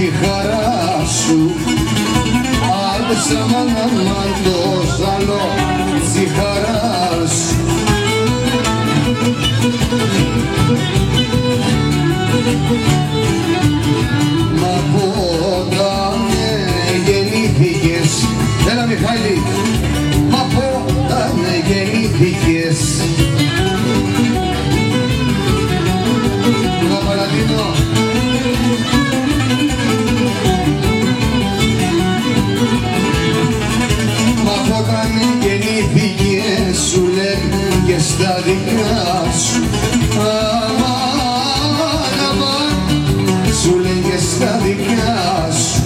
τη χαρά σου. Άντες αμάν το ζαλό τη χαρά σου. Μα πόταν γεννήθηκες, έλα Μιχάλη, μα πόταν γεννήθηκες. Μα Παλατίνο. Μα πόταν γεννήθηκες, σου λένε και στα δικά σου. Σου λέγε στα δικά σου.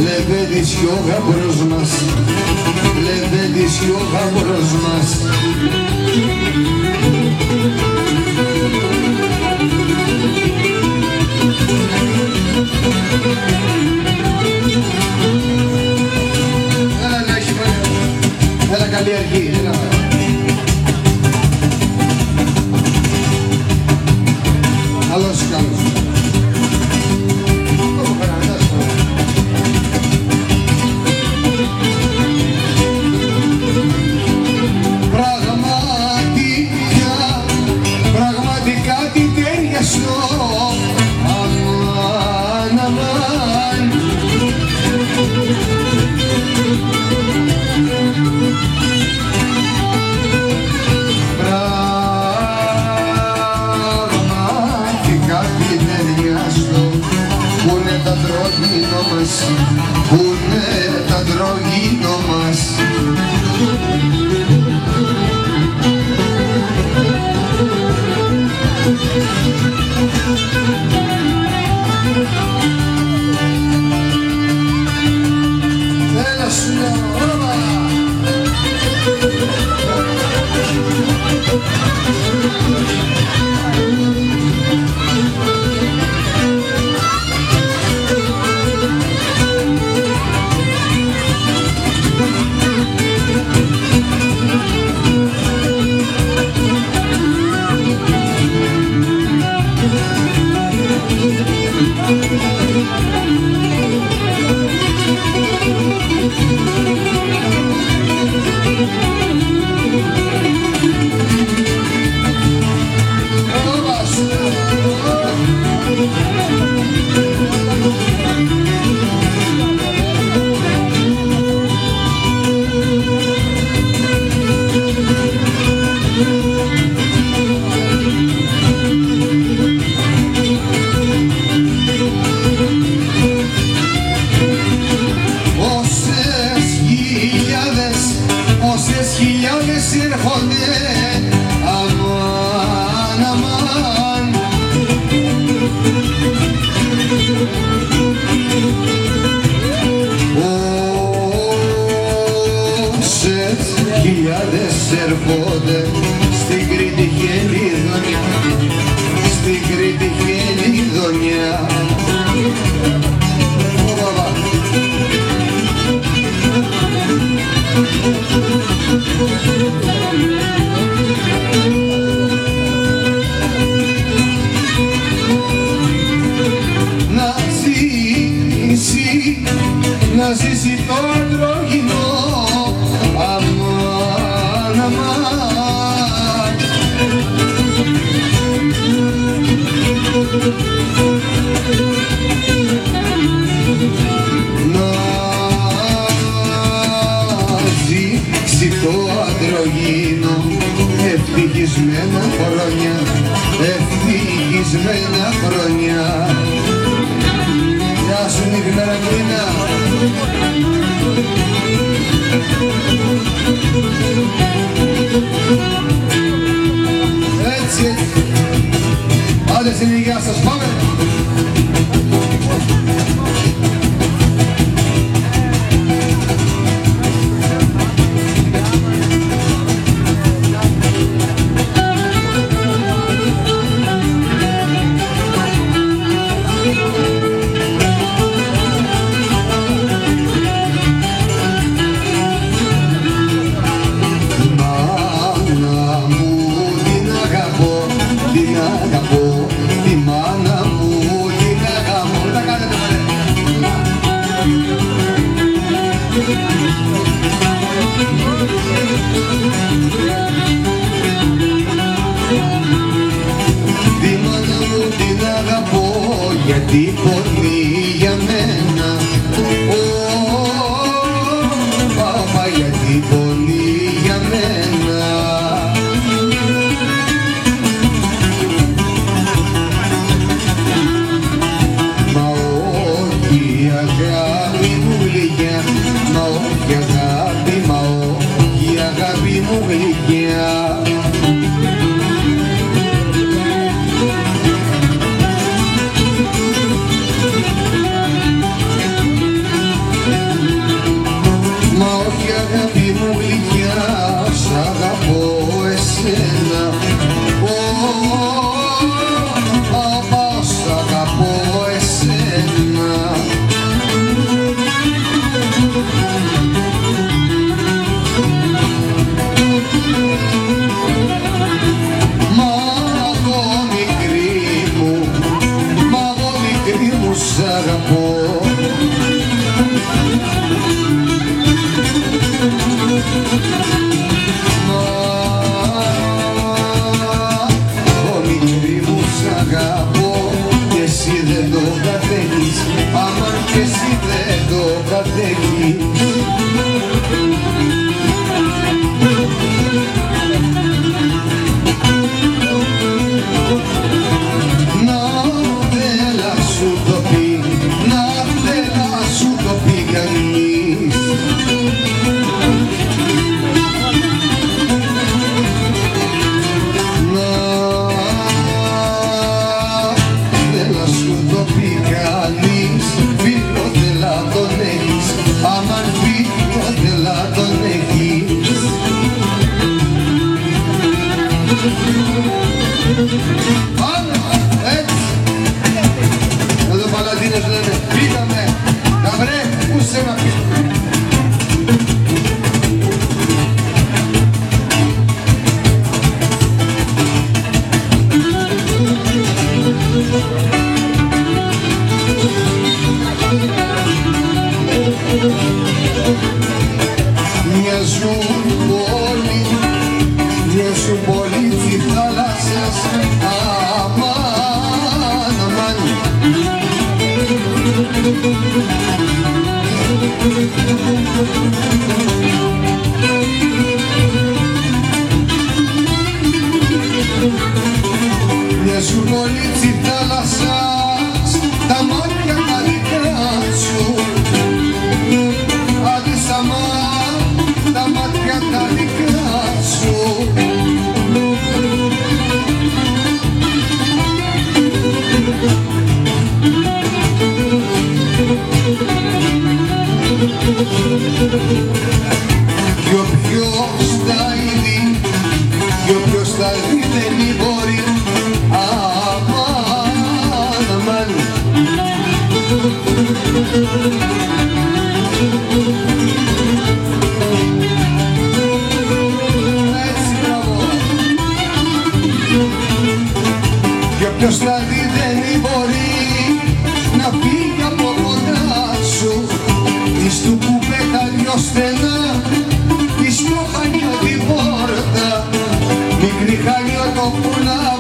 Λεβέντης κι ο γαμπρός μας, λεβέντης κι ο γαμπρός μας. Έλα Λέχη, έλα καλή αρχή, έλα. Καλώς, καλώς. Πού είναι τα αντρογίνο μας. Έλα σου λέω, ώμα. Έρχονται στην Κρήτη Χελιδονιά, στην Κρήτη Χελιδονιά. Να ζήσει το αντρογινό, αμάν, αμάν. ευτυχισμένα χρόνια. Γεια σου Νίκη Μερακλίνα. Έτσι, έτσι. Άντε στην υγεία σας, πάμε. Γιατί πολύ για μένα, παπά, γιατί πολύ για μένα. Μα όχι αγάπη μου γλυκιά, μα όχι αγάπη, μα όχι αγάπη μου γλυκιά. Εδώ παλατίνες λένε, πήγαμε, να βρε, πού σε να πει. Μοιάζουν πολύ τη θάλασσας, αμάν, αμάν. Μοιάζουν πολύ τη θάλασσας, τα μάτια τα δικά σου. Άντε τα μάτια τα δικά σου. Κι όποιος τα είδει, κι όποιος τα δει δεν μπορεί, αμάν, αμάν. Έτσι, μπράβο. Κι όποιος τα δει δεν μπορεί να φύγει από κοντά σου. Εις του κουβέντα δυο στενά, εις το χανιό την πόρτα, μικρή χανιό το πουλά.